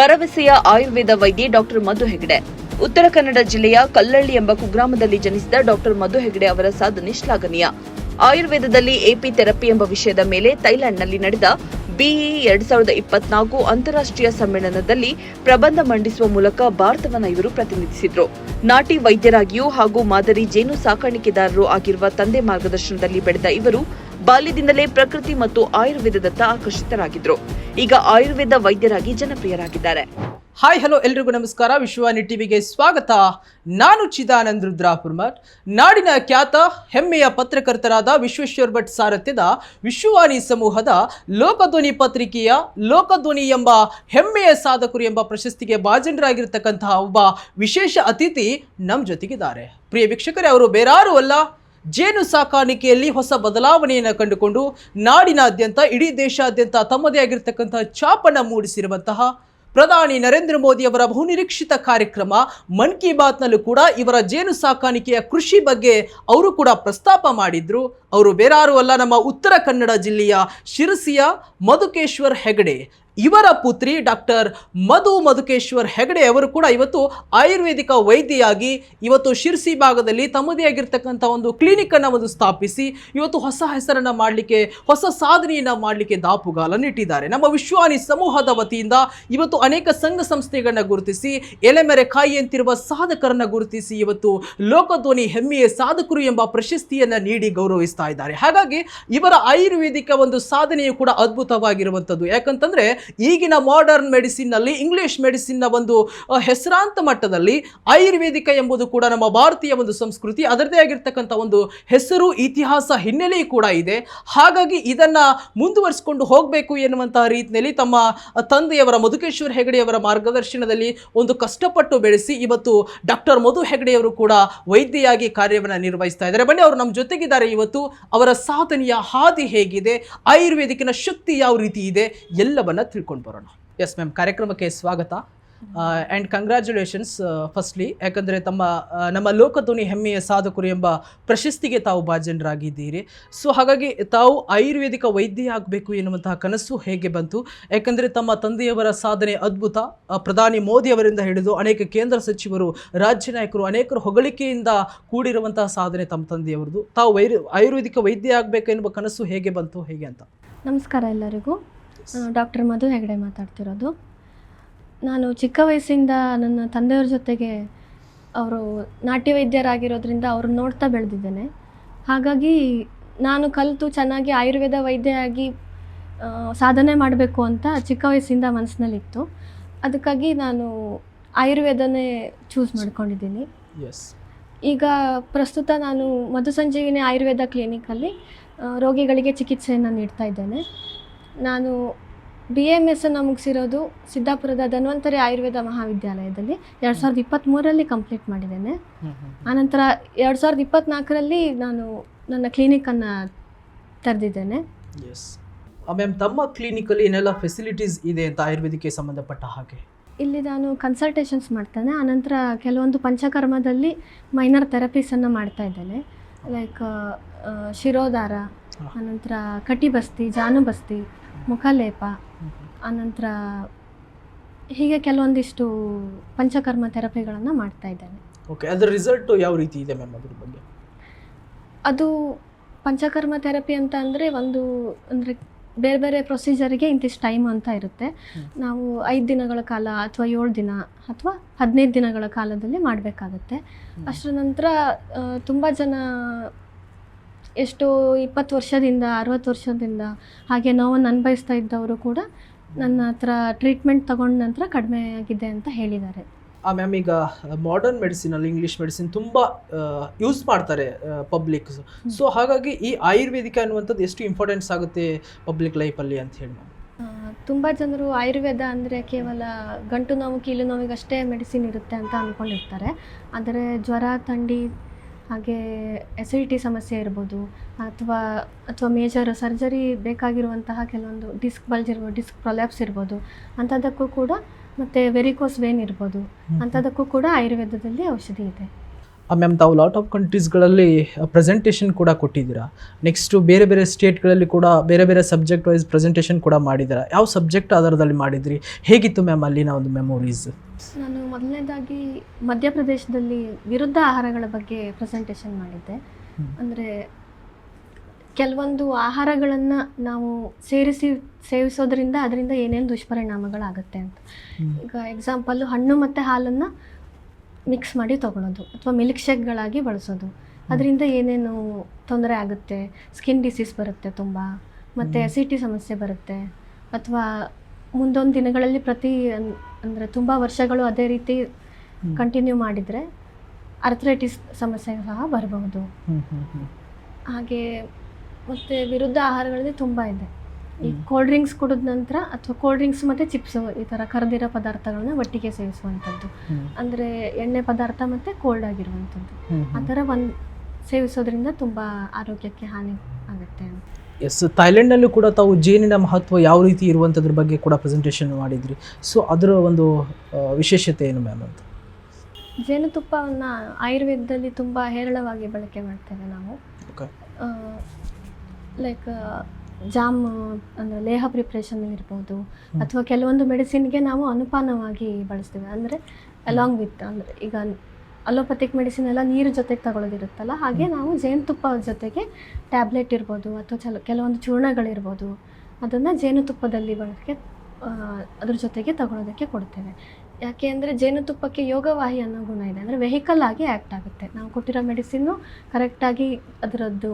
ಭರವಸೆಯ ಆಯುರ್ವೇದ ವೈದ್ಯೆ ಡಾಕ್ಟರ್ ಮಧು ಹೆಗಡೆ. ಉತ್ತರ ಕನ್ನಡ ಜಿಲ್ಲೆಯ ಕಲ್ಲಳ್ಳಿ ಎಂಬ ಕುಗ್ರಾಮದಲ್ಲಿ ಜನಿಸಿದ ಡಾಕ್ಟರ್ ಮಧು ಹೆಗಡೆ ಅವರ ಸಾಧನೆ ಶ್ಲಾಘನೀಯ. ಆಯುರ್ವೇದದಲ್ಲಿ ಎಪಿ ಥೆರಪಿ ಎಂಬ ವಿಷಯದ ಮೇಲೆ ಥೈಲ್ಯಾಂಡ್ನಲ್ಲಿ ನಡೆದ ಬಿಇ 2024 ಅಂತಾರಾಷ್ಟ್ರೀಯ ಸಮ್ಮೇಳನದಲ್ಲಿ ಪ್ರಬಂಧ ಮಂಡಿಸುವ ಮೂಲಕ ಭಾರತವನ್ನು ಇವರು ಪ್ರತಿನಿಧಿಸಿದರು. ನಾಟಿ ವೈದ್ಯರಾಗಿಯೂ ಹಾಗೂ ಮಾದರಿ ಜೇನು ಸಾಕಾಣಿಕೆದಾರರು ಆಗಿರುವ ತಂದೆ ಮಾರ್ಗದರ್ಶನದಲ್ಲಿ ಬೆಳೆದ ಇವರು ಬಾಲ್ಯದಿಂದಲೇ ಪ್ರಕೃತಿ ಮತ್ತು ಆಯುರ್ವೇದದತ್ತ ಆಕರ್ಷಿತರಾಗಿದ್ದರು. ಈಗ ಆಯುರ್ವೇದ ವೈದ್ಯರಾಗಿ ಜನಪ್ರಿಯರಾಗಿದ್ದಾರೆ. ಹಾಯ್ ಹಲೋ ಎಲ್ರಿಗೂ ನಮಸ್ಕಾರ. ವಿಶ್ವವಾಣಿ ಟಿವಿಗೆ ಸ್ವಾಗತ. ನಾನು ಚಿದಾನಂದ್ ರುದ್ರಾಪುರ್ಮಠ್. ನಾಡಿನ ಖ್ಯಾತ ಹೆಮ್ಮೆಯ ಪತ್ರಕರ್ತರಾದ ವಿಶ್ವೇಶ್ವರ್ ಭಟ್ ಸಾರಥ್ಯದ ವಿಶ್ವವಾಣಿ ಸಮೂಹದ ಲೋಕಧ್ವನಿ ಪತ್ರಿಕೆಯ ಲೋಕಧ್ವನಿ ಎಂಬ ಹೆಮ್ಮೆಯ ಸಾಧಕರು ಎಂಬ ಪ್ರಶಸ್ತಿಗೆ ಭಾಜನರಾಗಿರ್ತಕ್ಕಂತಹ ಒಬ್ಬ ವಿಶೇಷ ಅತಿಥಿ ನಮ್ಮ ಜೊತೆಗಿದ್ದಾರೆ. ಪ್ರಿಯ ವೀಕ್ಷಕರೇ, ಅವರು ಬೇರಾರೂ ಅಲ್ಲ, ಜೇನು ಸಾಕಾಣಿಕೆಯಲ್ಲಿ ಹೊಸ ಬದಲಾವಣೆಯನ್ನು ಕಂಡುಕೊಂಡು ನಾಡಿನಾದ್ಯಂತ ಇಡೀ ದೇಶಾದ್ಯಂತ ತಮ್ಮದೇ ಆಗಿರ್ತಕ್ಕಂತಹ ಛಾಪನ್ನು ಮೂಡಿಸಿರುವಂತಹ ಪ್ರಧಾನಿ ನರೇಂದ್ರ ಮೋದಿ ಅವರ ಬಹುನಿರೀಕ್ಷಿತ ಕಾರ್ಯಕ್ರಮ ಮನ್ ಕಿ ಬಾತ್ನಲ್ಲೂ ಕೂಡ ಇವರ ಜೇನು ಸಾಕಾಣಿಕೆಯ ಕೃಷಿ ಬಗ್ಗೆ ಅವರು ಕೂಡ ಪ್ರಸ್ತಾಪ ಮಾಡಿದ್ರು. ಅವರು ಬೇರಾರೂ ಅಲ್ಲ, ನಮ್ಮ ಉತ್ತರ ಕನ್ನಡ ಜಿಲ್ಲೆಯ ಶಿರಸಿಯ ಮಧುಕೇಶ್ವರ್ ಹೆಗಡೆ. ಇವರ ಪುತ್ರಿ ಡಾಕ್ಟರ್ ಮಧುಕೇಶ್ವರ್ ಹೆಗಡೆ ಅವರು ಕೂಡ ಇವತ್ತು ಆಯುರ್ವೇದಿಕ ವೈದ್ಯೆಯಾಗಿ ಇವತ್ತು ಶಿರಸಿ ಭಾಗದಲ್ಲಿ ತಮ್ಮದೇ ಆಗಿರ್ತಕ್ಕಂಥ ಒಂದು ಕ್ಲಿನಿಕ್ ಅನ್ನು ಸ್ಥಾಪಿಸಿ ಇವತ್ತು ಹೊಸ ಹೆಸರನ್ನ ಮಾಡಲಿಕ್ಕೆ, ಹೊಸ ಸಾಧನೆಯನ್ನ ಮಾಡಲಿಕ್ಕೆ ದಾಪುಗಾಲನ್ನು ಇಟ್ಟಿದ್ದಾರೆ. ನಮ್ಮ ವಿಶ್ವವಾಣಿ ಸಮೂಹದ ವತಿಯಿಂದ ಇವತ್ತು ಅನೇಕ ಸಂಘ ಸಂಸ್ಥೆಗಳನ್ನ ಗುರುತಿಸಿ ಎಲೆಮೆರೆ ಕಾಯಿ ಅಂತಿರುವ ಸಾಧಕರನ್ನ ಗುರುತಿಸಿ ಇವತ್ತು ಲೋಕಧ್ವನಿ ಹೆಮ್ಮೆಯ ಸಾಧಕರು ಎಂಬ ಪ್ರಶಸ್ತಿಯನ್ನ ನೀಡಿ ಗೌರವಿಸ್ತಾ ಇದ್ದಾರೆ. ಹಾಗಾಗಿ ಇವರ ಆಯುರ್ವೇದಿಕ ಒಂದು ಸಾಧನೆಯು ಕೂಡ ಅದ್ಭುತವಾಗಿರುವಂಥದ್ದು. ಯಾಕಂತಂದ್ರೆ ಈಗಿನ ಮಾಡರ್ನ್ ಮೆಡಿಸಿನ್ ನಲ್ಲಿ ಇಂಗ್ಲಿಷ್ ಮೆಡಿಸಿನ್ ನ ಒಂದು ಹೆಸರಾಂತ ಮಟ್ಟದಲ್ಲಿ ಆಯುರ್ವೇದಿಕ ಎಂಬುದು ಕೂಡ ನಮ್ಮ ಭಾರತೀಯ ಒಂದು ಸಂಸ್ಕೃತಿ, ಅದರದೇ ಆಗಿರ್ತಕ್ಕಂಥ ಒಂದು ಹೆಸರು, ಇತಿಹಾಸ, ಹಿನ್ನೆಲೆ ಕೂಡ ಇದೆ. ಹಾಗಾಗಿ ಇದನ್ನ ಮುಂದುವರಿಸಿಕೊಂಡು ಹೋಗಬೇಕು ಎನ್ನುವಂತಹ ರೀತಿಯಲ್ಲಿ ತಮ್ಮ ತಂದೆಯವರ ಮಧುಕೇಶ್ವರ್ ಹೆಗಡೆಯವರ ಮಾರ್ಗದರ್ಶನದಲ್ಲಿ ಒಂದು ಕಷ್ಟಪಟ್ಟು ಬೆಳೆಸಿ ಇವತ್ತು ಡಾಕ್ಟರ್ ಮಧು ಹೆಗಡೆಯವರು ಕೂಡ ವೈದ್ಯೆಯಾಗಿ ಕಾರ್ಯವನ್ನು ನಿರ್ವಹಿಸ್ತಾ ಇದ್ದಾರೆ. ಬನ್ನಿ, ಅವರು ನಮ್ಮ ಜೊತೆಗಿದ್ದಾರೆ. ಇವತ್ತು ಅವರ ಸಾಧನೆಯ ಹಾದಿ ಹೇಗಿದೆ, ಆಯುರ್ವೇದಿಕಿನ ಶಕ್ತಿ ಯಾವ ರೀತಿ ಇದೆ, ಎಲ್ಲವನ್ನ ತಿಳ್ಕೊಂಡು ಬರೋಣ. ಎಸ್ ಮ್ಯಾಮ್, ಕಾರ್ಯಕ್ರಮಕ್ಕೆ ಸ್ವಾಗತ ಆ್ಯಂಡ್ ಕಂಗ್ರ್ಯಾಚುಲೇಷನ್ಸ್ ಫಸ್ಟ್ಲಿ. ಯಾಕಂದರೆ ನಮ್ಮ ಲೋಕಧ್ವನಿ ಹೆಮ್ಮೆಯ ಸಾಧಕರು ಎಂಬ ಪ್ರಶಸ್ತಿಗೆ ತಾವು ಭಾಜನರಾಗಿದ್ದೀರಿ. ಸೊ ಹಾಗಾಗಿ ತಾವು ಆಯುರ್ವೇದಿಕ ವೈದ್ಯ ಆಗಬೇಕು ಎನ್ನುವಂತಹ ಕನಸು ಹೇಗೆ ಬಂತು? ಯಾಕಂದರೆ ತಮ್ಮ ತಂದೆಯವರ ಸಾಧನೆ ಅದ್ಭುತ. ಪ್ರಧಾನಿ ಮೋದಿ ಅವರಿಂದ ಹಿಡಿದು ಅನೇಕ ಕೇಂದ್ರ ಸಚಿವರು, ರಾಜ್ಯ ನಾಯಕರು, ಅನೇಕರು ಹೊಗಳಿಕೆಯಿಂದ ಕೂಡಿರುವಂತಹ ಸಾಧನೆ ತಮ್ಮ ತಂದೆಯವರದು. ತಾವು ಆಯುರ್ವೇದಿಕ ವೈದ್ಯ ಆಗಬೇಕು ಎನ್ನುವ ಕನಸು ಹೇಗೆ ಬಂತು, ಹೇಗೆ ಅಂತ? ನಮಸ್ಕಾರ ಎಲ್ಲರಿಗೂ. ಡಾಕ್ಟರ್ ಮಧು ಹೆಗಡೆ ಮಾತಾಡ್ತಿರೋದು. ನಾನು ಚಿಕ್ಕ ವಯಸ್ಸಿಂದ ನನ್ನ ತಂದೆಯವ್ರ ಜೊತೆಗೆ, ಅವರು ನಾಟ್ಯ ವೈದ್ಯರಾಗಿರೋದ್ರಿಂದ ಅವ್ರನ್ನ ನೋಡ್ತಾ ಬೆಳೆದಿದ್ದೇನೆ. ಹಾಗಾಗಿ ನಾನು ಕಲಿತು ಚೆನ್ನಾಗಿ ಆಯುರ್ವೇದ ವೈದ್ಯೆಯಾಗಿ ಸಾಧನೆ ಮಾಡಬೇಕು ಅಂತ ಚಿಕ್ಕ ವಯಸ್ಸಿಂದ ಮನಸ್ಸಿನಲ್ಲಿತ್ತು. ಅದಕ್ಕಾಗಿ ನಾನು ಆಯುರ್ವೇದನೇ ಚೂಸ್ ಮಾಡ್ಕೊಂಡಿದ್ದೀನಿ. ಈಗ ಪ್ರಸ್ತುತ ನಾನು ಮಧುಸಂಜೀವಿನಿ ಆಯುರ್ವೇದ ಕ್ಲಿನಿಕಲ್ಲಿ ರೋಗಿಗಳಿಗೆ ಚಿಕಿತ್ಸೆಯನ್ನು ನೀಡ್ತಾ ಇದ್ದೇನೆ. ನಾನು BAMS ಅನ್ನು ಮುಗಿಸಿರೋದು ಸಿದ್ದಾಪುರದ ಧನ್ವಂತರಿ ಆಯುರ್ವೇದ ಮಹಾವಿದ್ಯಾಲಯದಲ್ಲಿ 2023ರಲ್ಲಿ ಕಂಪ್ಲೀಟ್ ಮಾಡಿದ್ದೇನೆ. ಆನಂತರ 2024ರಲ್ಲಿ ನಾನು ನನ್ನ ಕ್ಲಿನಿಕನ್ನು ತೆರೆದಿದ್ದೇನೆ. ಮ್ಯಾಮ್, ತಮ್ಮ ಕ್ಲಿನಿಕಲ್ಲಿ ಏನೆಲ್ಲ ಫೆಸಿಲಿಟೀಸ್ ಇದೆ ಅಂತ ಆಯುರ್ವೇದಕ್ಕೆ ಸಂಬಂಧಪಟ್ಟ ಹಾಗೆ? ಇಲ್ಲಿ ನಾನು ಕನ್ಸಲ್ಟೇಷನ್ಸ್ ಮಾಡ್ತೇನೆ. ಆನಂತರ ಕೆಲವೊಂದು ಪಂಚಕರ್ಮದಲ್ಲಿ ಮೈನರ್ ಥೆರಪೀಸನ್ನು ಮಾಡ್ತಾ ಇದ್ದೇನೆ. ಲೈಕ್ ಶಿರೋದಾರ, ಆನಂತರ ಕಟಿಬಸ್ತಿ, ಜಾನುಬಸ್ತಿ, ಮುಖಲೇಪ, ಆನಂತರ ಹೀಗೆ ಕೆಲವೊಂದಿಷ್ಟು ಪಂಚಕರ್ಮ ಥೆರಪಿಗಳನ್ನು ಮಾಡ್ತಾ ಇದ್ದೇನೆ. ಓಕೆ, ಅದರ ರಿಸಲ್ಟ್ ಯಾವ ರೀತಿ ಇದೆ ಮ್ಯಾಮ್? ಅದ್ರ ಬಗ್ಗೆ ಅದು ಪಂಚಕರ್ಮ ಥೆರಪಿ ಅಂತ ಅಂದರೆ ಅಂದರೆ ಬೇರೆ ಬೇರೆ ಪ್ರೊಸೀಜರಿಗೆ ಇಂತಿಷ್ಟು ಟೈಮ್ ಅಂತ ಇರುತ್ತೆ. ನಾವು 5 ದಿನಗಳ ಕಾಲ ಅಥವಾ 7 ದಿನ ಅಥವಾ 15 ದಿನಗಳ ಕಾಲದಲ್ಲಿ ಮಾಡಬೇಕಾಗತ್ತೆ. ಅಷ್ಟರ ನಂತರ ತುಂಬ ಜನ ಎಷ್ಟೋ 20 ವರ್ಷದಿಂದ 60 ವರ್ಷದಿಂದ ಹಾಗೆ ನೋವನ್ನು ಅನುಭವಿಸ್ತಾ ಇದ್ದವರು ಕೂಡ ನನ್ನ ಹತ್ರ ಟ್ರೀಟ್ಮೆಂಟ್ ತಗೊಂಡ ನಂತರ ಕಡಿಮೆ ಆಗಿದೆ ಅಂತ ಹೇಳಿದ್ದಾರೆ. ಮ್ಯಾಮ್, ಈಗ ಮಾಡರ್ನ್ ಮೆಡಿಸಿನಲ್ಲಿ ಇಂಗ್ಲೀಷ್ ಮೆಡಿಸಿನ್ ತುಂಬ ಯೂಸ್ ಮಾಡ್ತಾರೆ ಪಬ್ಲಿಕ್. ಸೊ ಹಾಗಾಗಿ ಈ ಆಯುರ್ವೇದಿಕ ಅನ್ನುವಂಥದ್ದು ಎಷ್ಟು ಇಂಪಾರ್ಟೆನ್ಸ್ ಆಗುತ್ತೆ ಪಬ್ಲಿಕ್ ಲೈಫಲ್ಲಿ ಅಂತ ಹೇಳಿ ಮ್ಯಾಮ್? ತುಂಬ ಜನರು ಆಯುರ್ವೇದ ಅಂದರೆ ಕೇವಲ ಗಂಟು ನೋವು, ಕೀಲು ನೋವಿಗಷ್ಟೇ ಮೆಡಿಸಿನ್ ಇರುತ್ತೆ ಅಂತ ಅಂದ್ಕೊಂಡಿರ್ತಾರೆ. ಆದರೆ ಜ್ವರ, ಥಂಡಿ, ಹಾಗೆ ಎಸಿಡಿಟಿ ಸಮಸ್ಯೆ ಇರ್ಬೋದು, ಅಥವಾ ಮೇಜರ್ ಸರ್ಜರಿ ಬೇಕಾಗಿರುವಂತಹ ಕೆಲವೊಂದು ಡಿಸ್ಕ್ ಪ್ರೊಲ್ಯಾಪ್ಸ್ ಇರ್ಬೋದು, ಅಂಥದ್ದಕ್ಕೂ ಕೂಡ, ಮತ್ತು ವೆರಿಕೋಸ್ ವೇನ್ ಇರ್ಬೋದು, ಅಂಥದ್ದಕ್ಕೂ ಕೂಡ ಆಯುರ್ವೇದದಲ್ಲಿ ಔಷಧಿ ಇದೆ. ಮ್ಯಾಮ್ ತಾವು ಲಾಟ್ ಆಫ್ ಕಂಟ್ರೀಸ್ಗಳಲ್ಲಿ ಪ್ರೆಸೆಂಟೇಷನ್ ಕೂಡ ಕೊಟ್ಟಿದ್ದೀರಾ. ನೆಕ್ಸ್ಟು ಬೇರೆ ಬೇರೆ ಸ್ಟೇಟ್ಗಳಲ್ಲಿ ಕೂಡ ಬೇರೆ ಬೇರೆ ಸಬ್ಜೆಕ್ಟ್ ವೈಸ್ ಪ್ರೆಸೆಂಟೇಷನ್ ಕೂಡ ಮಾಡಿದ್ದೀರಾ. ಯಾವ ಸಬ್ಜೆಕ್ಟ್ ಆಧಾರದಲ್ಲಿ ಮಾಡಿದ್ರಿ, ಹೇಗಿತ್ತು ಮ್ಯಾಮ್ ಅಲ್ಲಿನ ಒಂದು ಮೆಮೊರೀಸ್? ನಾನು ಮೊದಲನೇದಾಗಿ ಮಧ್ಯಪ್ರದೇಶದಲ್ಲಿ ವಿರುದ್ಧ ಆಹಾರಗಳ ಬಗ್ಗೆ ಪ್ರೆಸೆಂಟೇಷನ್ ಮಾಡಿದ್ದೆ. ಅಂದರೆ ಕೆಲವೊಂದು ಆಹಾರಗಳನ್ನು ನಾವು ಸೇವಿಸೋದ್ರಿಂದ ಅದರಿಂದ ಏನೇನು ದುಷ್ಪರಿಣಾಮಗಳಾಗುತ್ತೆ ಅಂತ. ಈಗ ಎಕ್ಸಾಂಪಲ್ಲು ಹಣ್ಣು ಮತ್ತು ಹಾಲನ್ನು ಮಿಕ್ಸ್ ಮಾಡಿ ತೊಗೊಳೋದು ಅಥವಾ ಮಿಲ್ಕ್ ಶೇಕ್ಗಳಾಗಿ ಬಳಸೋದು, ಅದರಿಂದ ಏನೇನು ತೊಂದರೆ ಆಗುತ್ತೆ, ಸ್ಕಿನ್ ಡಿಸೀಸ್ ಬರುತ್ತೆ ತುಂಬ, ಮತ್ತು ಅಸಿಡಿಟಿ ಸಮಸ್ಯೆ ಬರುತ್ತೆ, ಅಥವಾ ಮುಂದೊಂದು ದಿನಗಳಲ್ಲಿ ಅಂದರೆ ತುಂಬ ವರ್ಷಗಳು ಅದೇ ರೀತಿ ಕಂಟಿನ್ಯೂ ಮಾಡಿದರೆ ಅರ್ಥ್ರೈಟಿಸ್ ಸಮಸ್ಯೆ ಸಹ ಬರಬಹುದು. ಹಾಗೆ ಮತ್ತು ವಿರುದ್ಧ ಆಹಾರಗಳಲ್ಲಿ ತುಂಬ ಇದೆ. ಈ ಕೋಲ್ಡ್ ಡ್ರಿಂಕ್ಸ್ ಕುಡಿದ ನಂತರ ಅಥವಾ ಕೋಲ್ಡ್ ಡ್ರಿಂಕ್ಸ್ ಮತ್ತು ಚಿಪ್ಸು ಈ ಥರ ಕರೆದಿರೋ ಪದಾರ್ಥಗಳನ್ನ ಒಟ್ಟಿಗೆ ಸೇವಿಸುವಂಥದ್ದು, ಅಂದರೆ ಎಣ್ಣೆ ಪದಾರ್ಥ ಮತ್ತು ಕೋಲ್ಡ್ ಆಗಿರುವಂಥದ್ದು, ಆ ಥರ ಸೇವಿಸೋದ್ರಿಂದ ತುಂಬ ಆರೋಗ್ಯಕ್ಕೆ ಹಾನಿ ಆಗುತ್ತೆ ಅಂತ. ಎಸ್, ಥೈಲ್ಯಾಂಡ್ನಲ್ಲೂ ಕೂಡ ತಾವು ಜೇನಿನ ಮಹತ್ವ ಯಾವ ರೀತಿ ಇರುವಂಥದ್ರ ಬಗ್ಗೆ ಕೂಡ ಪ್ರೆಸೆಂಟೇಷನ್ ಮಾಡಿದ್ರಿ. ಸೊ ಅದರ ಒಂದು ವಿಶೇಷತೆ ಏನು ಮ್ಯಾಮ್ ಅಂತ? ಜೇನುತುಪ್ಪವನ್ನು ಆಯುರ್ವೇದದಲ್ಲಿ ತುಂಬ ಹೇರಳವಾಗಿ ಬಳಕೆ ಮಾಡ್ತೇವೆ ನಾವು. ಲೈಕ್ ಜಾಮ್ ಅಂದರೆ ಲೇಹ ಪ್ರಿಪ್ರೇಷನ್ ಇರ್ಬೋದು, ಅಥವಾ ಕೆಲವೊಂದು ಮೆಡಿಸಿನ್ಗೆ ನಾವು ಅನುಪಾನವಾಗಿ ಬಳಸ್ತೀವಿ. ಅಂದರೆ ಅಲಾಂಗ್ ವಿತ್, ಅಂದರೆ ಈಗ ಅಲೋಪತಿಕ್ ಮೆಡಿಸಿನ್ ಎಲ್ಲ ನೀರು ಜೊತೆಗೆ ತಗೊಳ್ಳೋದಿರುತ್ತಲ್ಲ, ಹಾಗೆ ನಾವು ಜೇನುತುಪ್ಪ ಜೊತೆಗೆ ಟ್ಯಾಬ್ಲೆಟ್ ಇರ್ಬೋದು ಅಥವಾ ಕೆಲವೊಂದು ಚೂರ್ಣಗಳಿರ್ಬೋದು, ಅದನ್ನು ಜೇನುತುಪ್ಪದಲ್ಲಿ ಬಳಕೆ ಅದ್ರ ಜೊತೆಗೆ ತಗೊಳ್ಳೋದಕ್ಕೆ ಕೊಡ್ತೇವೆ. ಯಾಕೆ ಅಂದರೆ ಜೇನುತುಪ್ಪಕ್ಕೆ ಯೋಗವಾಹಿ ಅನ್ನೋ ಗುಣ ಇದೆ, ಅಂದರೆ ವೆಹಿಕಲ್ ಆಗಿ ಆ್ಯಕ್ಟ್ ಆಗುತ್ತೆ. ನಾವು ಕೊಟ್ಟಿರೋ ಮೆಡಿಸಿನ್ನು ಕರೆಕ್ಟಾಗಿ ಅದರದ್ದು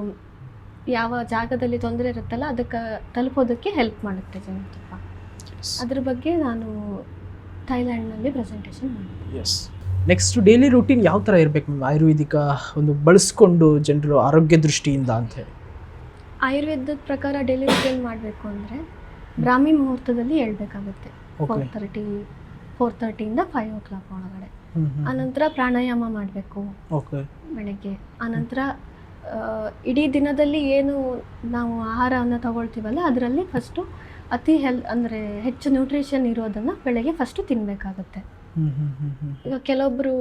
ಯಾವ ಜಾಗದಲ್ಲಿ ತೊಂದರೆ ಇರುತ್ತಲ್ಲ ಅದಕ್ಕೆ ತಲುಪೋದಕ್ಕೆ ಹೆಲ್ಪ್ ಮಾಡುತ್ತೆ ಜೇನುತುಪ್ಪ. ಅದ್ರ ಬಗ್ಗೆ ನಾನು ಥೈಲ್ಯಾಂಡ್ನಲ್ಲಿ ಪ್ರೆಸೆಂಟೇಷನ್ ಮಾಡಿದ್ದೆ. ಎಸ್, ನೆಕ್ಸ್ಟ್ ಡೈಲಿ ರೂಟೀನ್ ಯಾವ ಥರ ಇರಬೇಕು ಮ್ಯಾಮ್ ಆಯುರ್ವೇದಿಕ ಒಂದು ಬಳಸ್ಕೊಂಡು ಜನರು ಆರೋಗ್ಯ ದೃಷ್ಟಿಯಿಂದ ಅಂತ ಹೇಳಿ? ಆಯುರ್ವೇದದ ಪ್ರಕಾರ ಡೈಲಿ ರೂಟೀನ್ ಮಾಡಬೇಕು ಅಂದರೆ ಬ್ರಾಹ್ಮಿ ಮುಹೂರ್ತದಲ್ಲಿ ಹೇಳ್ಬೇಕಾಗುತ್ತೆ. 4:30ಇಂದ 5 o'clock ಒಳಗಡೆ. ಆನಂತರ ಪ್ರಾಣಾಯಾಮ ಮಾಡಬೇಕು ಬೆಳಗ್ಗೆ. ಆನಂತರ ಇಡೀ ದಿನದಲ್ಲಿ ಏನು ನಾವು ಆಹಾರವನ್ನು ತಗೊಳ್ತೀವಲ್ಲ ಅದರಲ್ಲಿ ಫಸ್ಟು ಅತಿ ಅಂದರೆ ಹೆಚ್ಚು ನ್ಯೂಟ್ರಿಷನ್ ಇರೋದನ್ನು ಬೆಳಗ್ಗೆ ಫಸ್ಟು ತಿನ್ನಬೇಕಾಗುತ್ತೆ. ಈಗ ಕೆಲವೊಬ್ಬರು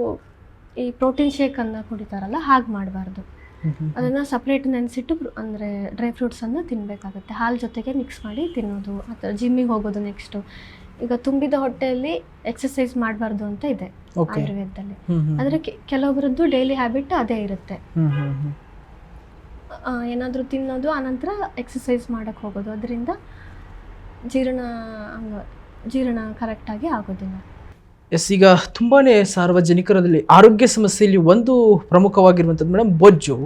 ಈ ಪ್ರೋಟೀನ್ ಶೇಕನ್ನು ಕುಡಿತಾರಲ್ಲ, ಹಾಗೆ ಮಾಡಬಾರ್ದು. ಅದನ್ನು ಸಪ್ರೇಟ್ ನೆನೆಸಿಟ್ಟು ಅಂದರೆ ಡ್ರೈ ಫ್ರೂಟ್ಸನ್ನು ತಿನ್ನಬೇಕಾಗುತ್ತೆ. ಹಾಲು ಜೊತೆಗೆ ಮಿಕ್ಸ್ ಮಾಡಿ ತಿನ್ನೋದು, ಅಥವಾ ಜಿಮ್ಮಿಗೆ ಹೋಗೋದು. ನೆಕ್ಸ್ಟು ಈಗ ತುಂಬಿದ ಹೊಟ್ಟೆಯಲ್ಲಿ ಎಕ್ಸಸೈಸ್ ಮಾಡಬಾರ್ದು ಅಂತ ಇದೆ ಆಯುರ್ವೇದದಲ್ಲಿ. ಅಂದರೆ ಕೆಲವೊಬ್ಬರದ್ದು ಡೈಲಿ ಹ್ಯಾಬಿಟ್ ಅದೇ ಇರುತ್ತೆ, ಏನಾದರೂ ತಿನ್ನೋದು ಆನಂತರ ಎಕ್ಸಸೈಸ್ ಮಾಡೋಕ್ಕೆ ಹೋಗೋದು. ಅದರಿಂದ ಜೀರ್ಣ ಕರೆಕ್ಟಾಗಿ ಆಗೋದಿಲ್ಲ. ಎಸ್, ಈಗ ತುಂಬಾ ಸಾರ್ವಜನಿಕರಲ್ಲಿ ಆರೋಗ್ಯ ಸಮಸ್ಯೆಯಲ್ಲಿ ಒಂದು ಪ್ರಮುಖವಾಗಿರುವಂಥದ್ದು ಮೇಡಮ್ ಬೊಜ್ಜು,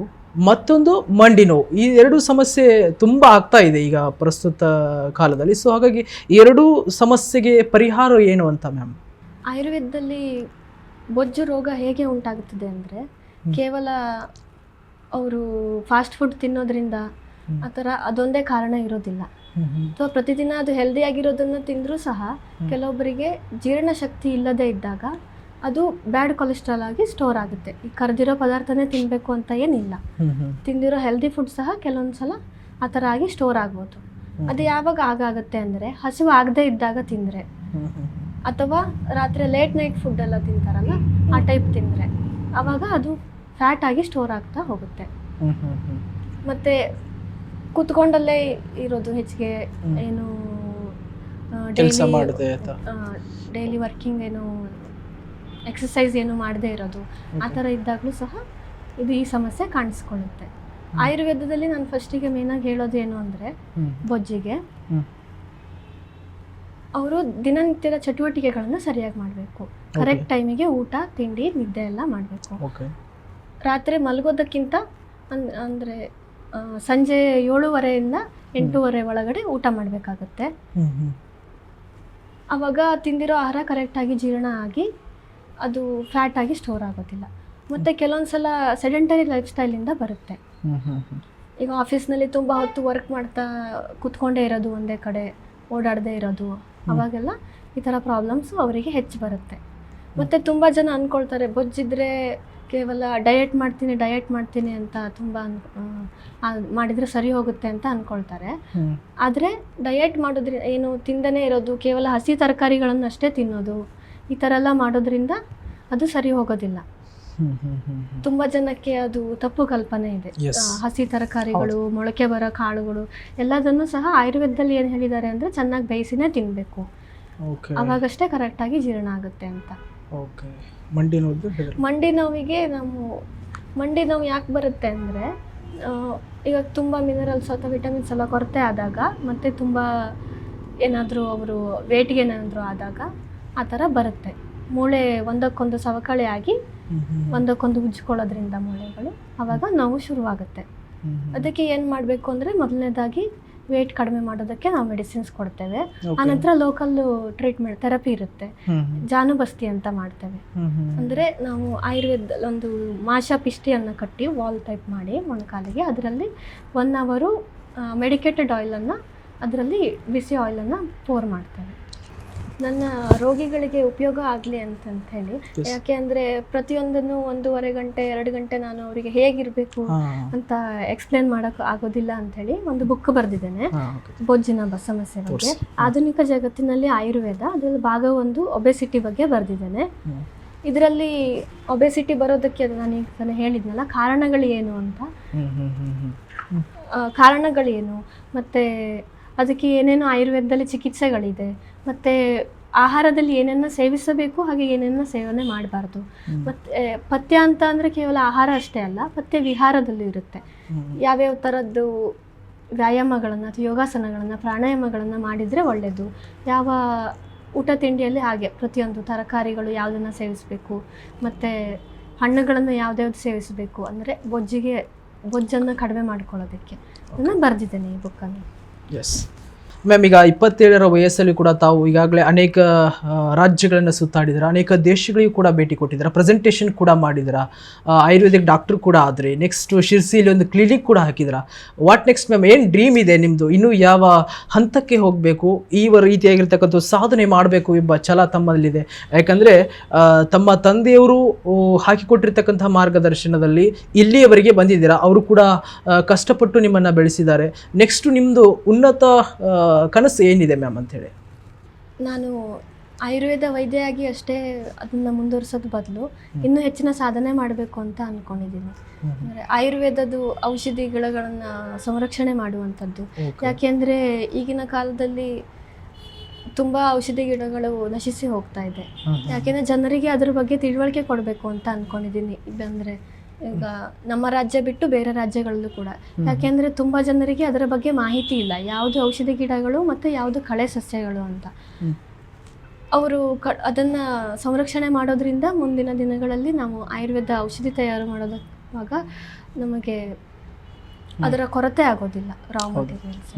ಮತ್ತೊಂದು ಮಂಡಿ ನೋವು. ಈ ಎರಡೂ ಸಮಸ್ಯೆ ತುಂಬ ಆಗ್ತಾ ಇದೆ ಈಗ ಪ್ರಸ್ತುತ ಕಾಲದಲ್ಲಿ. ಸೊ ಹಾಗಾಗಿ ಎರಡೂ ಸಮಸ್ಯೆಗೆ ಪರಿಹಾರ ಏನು ಅಂತ ಮ್ಯಾಮ್? ಆಯುರ್ವೇದದಲ್ಲಿ ಬೊಜ್ಜು ರೋಗ ಹೇಗೆ ಉಂಟಾಗುತ್ತದೆ ಅಂದರೆ ಕೇವಲ ಅವರು ಫಾಸ್ಟ್ ಫುಡ್ ತಿನ್ನೋದ್ರಿಂದ ಆ ಥರ ಅದೊಂದೇ ಕಾರಣ ಇರೋದಿಲ್ಲ. ಅಥವಾ ಪ್ರತಿದಿನ ಅದು ಹೆಲ್ದಿಯಾಗಿರೋದನ್ನು ತಿಂದರೂ ಸಹ ಕೆಲವೊಬ್ಬರಿಗೆ ಜೀರ್ಣಶಕ್ತಿ ಇಲ್ಲದೇ ಇದ್ದಾಗ ಅದು ಬ್ಯಾಡ್ ಕೊಲೆಸ್ಟ್ರಾಲ್ ಆಗಿ ಸ್ಟೋರ್ ಆಗುತ್ತೆ. ಈ ಕರೆದಿರೋ ಪದಾರ್ಥನೇ ತಿನ್ನಬೇಕು ಅಂತ ಏನಿಲ್ಲ, ತಿಂದಿರೋ ಹೆಲ್ದಿ ಫುಡ್ ಸಹ ಕೆಲವೊಂದು ಸಲ ಆ ಥರ ಆಗಿ ಸ್ಟೋರ್ ಆಗ್ಬೋದು. ಅದು ಯಾವಾಗ ಆಗುತ್ತೆ ಅಂದರೆ ಹಸಿವು ಆಗದೇ ಇದ್ದಾಗ ತಿಂದರೆ, ಅಥವಾ ರಾತ್ರಿ ಲೇಟ್ ನೈಟ್ ಫುಡ್ ಎಲ್ಲ ತಿಂತಾರಲ್ಲ ಆ ಟೈಪ್ ತಿಂದರೆ, ಆವಾಗ ಅದು ಫ್ಯಾಟ್ ಆಗಿ ಸ್ಟೋರ್ ಆಗ್ತಾ ಹೋಗುತ್ತೆ. ಮತ್ತು ಕೂತ್ಕೊಂಡಲ್ಲೇ ಇರೋದು ಹೆಚ್ಚಿಗೆ, ಏನು ಡೈಲಿ ವರ್ಕಿಂಗ್, ಏನು ಎಕ್ಸಸೈಸ್ ಏನು ಮಾಡದೇ ಇರೋದು, ಆ ಥರ ಇದ್ದಾಗಲೂ ಸಹ ಈ ಸಮಸ್ಯೆ ಕಾಣಿಸ್ಕೊಳ್ಳುತ್ತೆ. ಆಯುರ್ವೇದದಲ್ಲಿ ನಾನು ಫಸ್ಟಿಗೆ ಮೇನಾಗಿ ಹೇಳೋದು ಏನು ಅಂದರೆ ಬೊಜ್ಜಿಗೆ ಅವರು ದಿನನಿತ್ಯದ ಚಟುವಟಿಕೆಗಳನ್ನು ಸರಿಯಾಗಿ ಮಾಡಬೇಕು. ಕರೆಕ್ಟ್ ಟೈಮಿಗೆ ಊಟ, ತಿಂಡಿ, ನಿದ್ದೆ ಎಲ್ಲ ಮಾಡಬೇಕು. ರಾತ್ರಿ ಮಲಗೋದಕ್ಕಿಂತ ಅಂದರೆ ಸಂಜೆ 7:30ಇಂದ 8:30 ಒಳಗಡೆ ಊಟ ಮಾಡಬೇಕಾಗತ್ತೆ. ಆವಾಗ ತಿಂದಿರೋ ಆಹಾರ ಕರೆಕ್ಟಾಗಿ ಜೀರ್ಣ ಆಗಿ ಅದು ಫ್ಯಾಟ್ ಆಗಿ ಸ್ಟೋರ್ ಆಗೋದಿಲ್ಲ. ಮತ್ತು ಕೆಲವೊಂದು ಸಲ ಸೆಡೆಂಟರಿ ಲೈಫ್ ಸ್ಟೈಲಿಂದ ಬರುತ್ತೆ. ಈಗ ಆಫೀಸ್ನಲ್ಲಿ ತುಂಬ ಹೊತ್ತು ವರ್ಕ್ ಮಾಡ್ತಾ ಕೂತ್ಕೊಂಡೇ ಇರೋದು, ಒಂದೇ ಕಡೆ ಓಡಾಡದೇ ಇರೋದು, ಅವಾಗೆಲ್ಲ ಈ ಥರ ಪ್ರಾಬ್ಲಮ್ಸು ಅವರಿಗೆ ಹೆಚ್ಚು ಬರುತ್ತೆ. ಮತ್ತು ತುಂಬ ಜನ ಅಂದ್ಕೊಳ್ತಾರೆ ಬೊಜ್ಜಿದ್ರೆ ಕೇವಲ ಡಯಟ್ ಮಾಡ್ತೀನಿ ಅಂತ ತುಂಬ ಮಾಡಿದರೆ ಸರಿ ಹೋಗುತ್ತೆ ಅಂತ ಅಂದ್ಕೊಳ್ತಾರೆ. ಆದರೆ ಡಯಟ್ ಮಾಡೋದ್ರಿಂದ ಏನು ತಿಂದನೇ ಇರೋದು, ಕೇವಲ ಹಸಿ ತರಕಾರಿಗಳನ್ನು ಅಷ್ಟೇ ತಿನ್ನೋದು, ಈ ಥರ ಎಲ್ಲ ಮಾಡೋದ್ರಿಂದ ಅದು ಸರಿ ಹೋಗೋದಿಲ್ಲ. ತುಂಬ ಜನಕ್ಕೆ ಅದು ತಪ್ಪು ಕಲ್ಪನೆ ಇದೆ. Yes. ಹಸಿ ತರಕಾರಿಗಳು, ಮೊಳಕೆ ಬರೋ ಕಾಳುಗಳು ಎಲ್ಲದನ್ನು ಸಹ ಆಯುರ್ವೇದದಲ್ಲಿ ಏನು ಹೇಳಿದ್ದಾರೆ ಅಂದರೆ ಚೆನ್ನಾಗಿ ಬೇಯಿಸಿನೇ ತಿನ್ನಬೇಕು, ಓಕೆ ಅವಾಗಷ್ಟೇ ಕರೆಕ್ಟಾಗಿ ಜೀರ್ಣ ಆಗುತ್ತೆ ಅಂತ. ಓಕೆ. ಮಂಡಿ ನೋವು ಮಂಡಿ ನೋವಿಗೆ ಮಂಡಿ ನೋವು ಯಾಕೆ ಬರುತ್ತೆ ಅಂದರೆ ಈಗ ತುಂಬ ಮಿನರಲ್ಸ್ ಅಥವಾ ವಿಟಮಿನ್ಸ್ ಎಲ್ಲ ಕೊರತೆ ಆದಾಗ, ಮತ್ತು ತುಂಬ ಏನಾದರೂ ಅವರು ವೇಟಿಗೆ ಏನಾದರೂ ಆದಾಗ ಆ ಥರ ಬರುತ್ತೆ. ಮೂಳೆ ಒಂದಕ್ಕೊಂದು ಸವಕಳಿ ಆಗಿ ಒಂದಕ್ಕೊಂದು ಉಜ್ಕೊಳ್ಳೋದ್ರಿಂದ ಮೂಳೆಗಳು ಆವಾಗ ನೋವು ಶುರುವಾಗುತ್ತೆ. ಅದಕ್ಕೆ ಏನು ಮಾಡಬೇಕು ಅಂದರೆ ಮೊದಲನೇದಾಗಿ ವೇಟ್ ಕಡಿಮೆ ಮಾಡೋದಕ್ಕೆ ನಾವು ಮೆಡಿಸಿನ್ಸ್ ಕೊಡ್ತೇವೆ. ಆನಂತರ ಲೋಕಲ್ ಟ್ರೀಟ್ಮೆಂಟ್ ಥೆರಪಿ ಇರುತ್ತೆ, ಜಾನುಬಸ್ತಿ ಅಂತ ಮಾಡ್ತೇವೆ. ಅಂದರೆ ನಾವು ಆಯುರ್ವೇದದಲ್ಲಿ ಒಂದು ಮಾಷ ಪಿಷ್ಟಿಯನ್ನು ಕಟ್ಟಿ ವಾಲ್ ಟೈಪ್ ಮಾಡಿ ಮೊಣಕಾಲಿಗೆ, ಅದರಲ್ಲಿ 1 ಅವರು ಮೆಡಿಕೇಟೆಡ್ ಆಯಿಲನ್ನು, ಅದರಲ್ಲಿ ಬಿಸಿ ಆಯಿಲನ್ನು ಪೋರ್ ಮಾಡ್ತೇವೆ. ನನ್ನ ರೋಗಿಗಳಿಗೆ ಉಪಯೋಗ ಆಗಲಿ ಅಂತಂತ ಹೇಳಿ, ಯಾಕೆ ಅಂದರೆ ಪ್ರತಿಯೊಂದನ್ನು 1.5 ಗಂಟೆ 2 ಗಂಟೆ ನಾನು ಅವರಿಗೆ ಹೇಗಿರಬೇಕು ಅಂತ ಎಕ್ಸ್ಪ್ಲೇನ್ ಮಾಡೋಕ್ಕೆ ಆಗೋದಿಲ್ಲ ಅಂಥೇಳಿ ಒಂದು ಬುಕ್ ಬರೆದಿದ್ದೇನೆ, ಬೊಜ್ಜಿನ ಸಮಸ್ಯೆ ಬಗ್ಗೆ. ಆಧುನಿಕ ಜಗತ್ತಿನಲ್ಲಿ ಆಯುರ್ವೇದ, ಅದರಲ್ಲಿ ಭಾಗ 1 ಒಬೆಸಿಟಿ ಬಗ್ಗೆ ಬರೆದಿದ್ದೇನೆ. ಇದರಲ್ಲಿ ಒಬೆಸಿಟಿ ಬರೋದಕ್ಕೆ ನಾನು ಹೇಳಿದ್ನಲ್ಲ ಕಾರಣಗಳು ಏನು ಅಂತ, ಕಾರಣಗಳೇನು ಮತ್ತು ಅದಕ್ಕೆ ಏನೇನು ಆಯುರ್ವೇದದಲ್ಲಿ ಚಿಕಿತ್ಸೆಗಳಿದೆ, ಮತ್ತು ಆಹಾರದಲ್ಲಿ ಏನನ್ನ ಸೇವಿಸಬೇಕು ಹಾಗೆ ಏನನ್ನ ಸೇವನೆ ಮಾಡಬಾರ್ದು. ಮತ್ತು ಪಥ್ಯ ಅಂತ ಅಂದರೆ ಕೇವಲ ಆಹಾರ ಅಷ್ಟೇ ಅಲ್ಲ, ಪಥ್ಯ ವಿಹಾರದಲ್ಲಿ ಇರುತ್ತೆ. ಯಾವ್ಯಾವ ಥರದ್ದು ವ್ಯಾಯಾಮಗಳನ್ನು ಅಥವಾ ಯೋಗಾಸನಗಳನ್ನು, ಪ್ರಾಣಾಯಾಮಗಳನ್ನು ಮಾಡಿದರೆ ಒಳ್ಳೆಯದು, ಯಾವ ಊಟ ತಿಂಡಿಯಲ್ಲಿ ಹಾಗೆ ಪ್ರತಿಯೊಂದು ತರಕಾರಿಗಳು ಯಾವುದನ್ನು ಸೇವಿಸಬೇಕು, ಮತ್ತು ಹಣ್ಣುಗಳನ್ನು ಯಾವ್ದ್ಯಾವ್ದು ಸೇವಿಸಬೇಕು, ಅಂದರೆ ಬೊಜ್ಜನ್ನು ಕಡಿಮೆ ಮಾಡ್ಕೊಳ್ಳೋದಕ್ಕೆ ಅದನ್ನು ಬರೆದಿದ್ದೇನೆ ಈ ಬುಕ್ಕನ್ನು. ಎಸ್ ಮ್ಯಾಮ್, ಈಗ 27ರ ವಯಸ್ಸಲ್ಲಿ ಕೂಡ ತಾವು ಈಗಾಗಲೇ ಅನೇಕ ರಾಜ್ಯಗಳನ್ನು ಸುತ್ತಾಡಿದ್ದೀರಾ, ಅನೇಕ ದೇಶಗಳಿಗೂ ಕೂಡ ಭೇಟಿ ಕೊಟ್ಟಿದ್ದೀರಾ, ಪ್ರೆಸೆಂಟೇಷನ್ ಕೂಡ ಮಾಡಿದ್ದೀರಾ, ಆಯುರ್ವೇದಿಕ್ ಡಾಕ್ಟರ್ ಕೂಡ ಆದರೆ, ನೆಕ್ಸ್ಟ್ ಶಿರ್ಸಿಲಿ ಒಂದು ಕ್ಲಿನಿಕ್ ಕೂಡ ಹಾಕಿದ್ದೀರಾ. What next ma'am? ಏನು ಡ್ರೀಮ್ ಇದೆ ನಿಮ್ಮದು? ಇನ್ನೂ ಯಾವ ಹಂತಕ್ಕೆ ಹೋಗಬೇಕು, ಈ ರೀತಿಯಾಗಿರ್ತಕ್ಕಂಥ ಸಾಧನೆ ಮಾಡಬೇಕು ಎಂಬ ಛಲ ತಮ್ಮಲ್ಲಿದೆ? ಯಾಕಂದರೆ ತಮ್ಮ ತಂದೆಯವರು ಹಾಕಿಕೊಟ್ಟಿರ್ತಕ್ಕಂಥ ಮಾರ್ಗದರ್ಶನದಲ್ಲಿ ಇಲ್ಲಿಯವರೆಗೆ ಬಂದಿದ್ದೀರಾ, ಅವರು ಕೂಡ ಕಷ್ಟಪಟ್ಟು ನಿಮ್ಮನ್ನು ಬೆಳೆಸಿದ್ದಾರೆ. ನೆಕ್ಸ್ಟು ನಿಮ್ಮದು ಉನ್ನತ ಕನಸು ಏನಿದೆ ಮ್ಯಾಮ್ ಅಂತೇಳಿ? ನಾನು ಆಯುರ್ವೇದ ವೈದ್ಯೆಯಾಗಿ ಅಷ್ಟೇ ಅದನ್ನು ಮುಂದುವರಿಸೋದು ಬದಲು ಇನ್ನೂ ಹೆಚ್ಚಿನ ಸಾಧನೆ ಮಾಡಬೇಕು ಅಂತ ಅಂದ್ಕೊಂಡಿದ್ದೀನಿ. ಅಂದರೆ ಆಯುರ್ವೇದದ ಔಷಧಿಗಳನ್ನು ಸಂರಕ್ಷಣೆ ಮಾಡುವಂಥದ್ದು. ಯಾಕೆಂದರೆ ಈಗಿನ ಕಾಲದಲ್ಲಿ ತುಂಬ ಔಷಧಿ ಗಿಡಗಳು ನಶಿಸಿ ಹೋಗ್ತಾ ಇದೆ. ಯಾಕೆಂದರೆ ಜನರಿಗೆ ಅದ್ರ ಬಗ್ಗೆ ತಿಳುವಳಿಕೆ ಕೊಡಬೇಕು ಅಂತ ಅಂದ್ಕೊಂಡಿದ್ದೀನಿ. ಅಂದರೆ ಈಗ ನಮ್ಮ ರಾಜ್ಯ ಬಿಟ್ಟು ಬೇರೆ ರಾಜ್ಯಗಳಲ್ಲೂ ಕೂಡ, ಯಾಕೆಂದರೆ ತುಂಬ ಜನರಿಗೆ ಅದರ ಬಗ್ಗೆ ಮಾಹಿತಿ ಇಲ್ಲ, ಯಾವುದು ಔಷಧಿ ಗಿಡಗಳು ಮತ್ತು ಯಾವುದು ಕಳೆ ಸಸ್ಯಗಳು ಅಂತ. ಅವರು ಅದನ್ನು ಸಂರಕ್ಷಣೆ ಮಾಡೋದ್ರಿಂದ ಮುಂದಿನ ದಿನಗಳಲ್ಲಿ ನಾವು ಆಯುರ್ವೇದ ಔಷಧಿ ತಯಾರು ಮಾಡೋದಾಗ ನಮಗೆ ಅದರ ಕೊರತೆ ಆಗೋದಿಲ್ಲ, ರಾ ಮಟೀರಿಯಲ್ಸ್.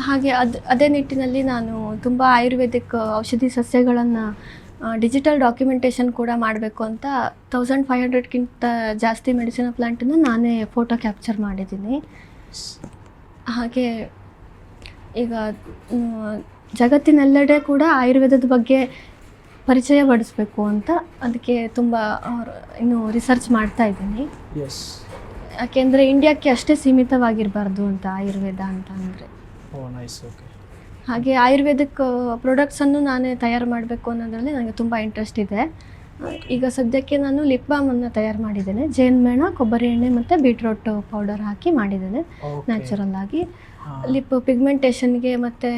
ಹಾಗೆ ಅದೇ ನಿಟ್ಟಿನಲ್ಲಿ ನಾನು ತುಂಬ ಆಯುರ್ವೇದಿಕ್ ಔಷಧಿ ಸಸ್ಯಗಳನ್ನು ಡಿಜಿಟಲ್ ಡಾಕ್ಯುಮೆಂಟೇಷನ್ ಕೂಡ ಮಾಡಬೇಕು ಅಂತ 1500ಕ್ಕಿಂತ ಜಾಸ್ತಿ ಮೆಡಿಸಿನಲ್ ಪ್ಲ್ಯಾಂಟನ್ನು ನಾನೇ ಫೋಟೋ ಕ್ಯಾಪ್ಚರ್ ಮಾಡಿದ್ದೀನಿ. ಹಾಗೆ ಈಗ ಜಗತ್ತಿನೆಲ್ಲೆಡೆ ಕೂಡ ಆಯುರ್ವೇದದ ಬಗ್ಗೆ ಪರಿಚಯ ಪಡಿಸ್ಬೇಕು ಅಂತ ಅದಕ್ಕೆ ತುಂಬ ಇನ್ನೂ ರಿಸರ್ಚ್ ಮಾಡ್ತಾ ಇದ್ದೀನಿ. ಯಾಕೆಂದರೆ ಇಂಡಿಯಾಕ್ಕೆ ಅಷ್ಟೇ ಸೀಮಿತವಾಗಿರಬಾರ್ದು ಅಂತ ಆಯುರ್ವೇದ ಅಂತ ಅಂದರೆ. ಹಾಗೆ ಆಯುರ್ವೇದಿಕ್ ಪ್ರಾಡಕ್ಟ್ಸನ್ನು ನಾನೇ ತಯಾರು ಮಾಡಬೇಕು ಅನ್ನೋದ್ರಲ್ಲಿ ನನಗೆ ತುಂಬ ಇಂಟ್ರೆಸ್ಟ್ ಇದೆ. ಈಗ ಸದ್ಯಕ್ಕೆ ನಾನು ಲಿಪ್ ಬಾಮನ್ನು ತಯಾರು ಮಾಡಿದ್ದೇನೆ. ಜೇನುಮೇಣ, ಕೊಬ್ಬರಿ ಎಣ್ಣೆ ಮತ್ತು ಬೀಟ್ರೋಟ್ ಪೌಡರ್ ಹಾಕಿ ಮಾಡಿದ್ದೇನೆ ನ್ಯಾಚುರಲ್ ಆಗಿ. ಲಿಪ್ ಪಿಗ್ಮೆಂಟೇಷನ್ಗೆ ಮತ್ತು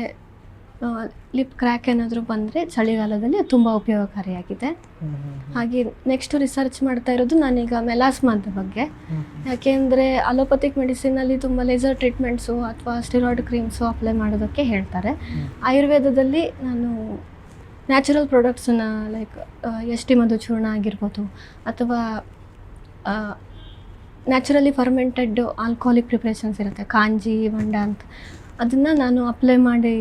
ಲಿಪ್ ಕ್ರ್ಯಾಕ್ ಏನಾದರೂ ಬಂದರೆ ಚಳಿಗಾಲದಲ್ಲಿ ತುಂಬ ಉಪಯೋಗಕಾರಿಯಾಗಿದೆ. ಹಾಗೆ ನೆಕ್ಸ್ಟು ರಿಸರ್ಚ್ ಮಾಡ್ತಾ ಇರೋದು ನಾನೀಗ ಮೆಲಾಸ್ಮಾದ ಬಗ್ಗೆ. ಯಾಕೆಂದರೆ ಅಲೋಪತಿಕ್ ಮೆಡಿಸಿನಲ್ಲಿ ತುಂಬ ಲೇಸರ್ ಟ್ರೀಟ್ಮೆಂಟ್ಸು ಅಥವಾ ಸ್ಟೆರಾಯ್ಡ್ ಕ್ರೀಮ್ಸು ಅಪ್ಲೈ ಮಾಡೋದಕ್ಕೆ ಹೇಳ್ತಾರೆ. ಆಯುರ್ವೇದದಲ್ಲಿ ನಾನು ನ್ಯಾಚುರಲ್ ಪ್ರಾಡಕ್ಟ್ಸನ್ನು ಲೈಕ್ ಎಷ್ಟಿ ಮಧು ಚೂರ್ಣ ಆಗಿರ್ಬೋದು ಅಥವಾ ನ್ಯಾಚುರಲಿ ಫರ್ಮೆಂಟೆಡ್ ಆಲ್ಕೋಹಾಲಿಕ್ ಪ್ರಿಪ್ರೇಷನ್ಸ್ ಇರುತ್ತೆ, ಕಾಂಜಿ ಮಂಡ ಅಂತ, ಅದನ್ನು ನಾನು ಅಪ್ಲೈ ಮಾಡಿ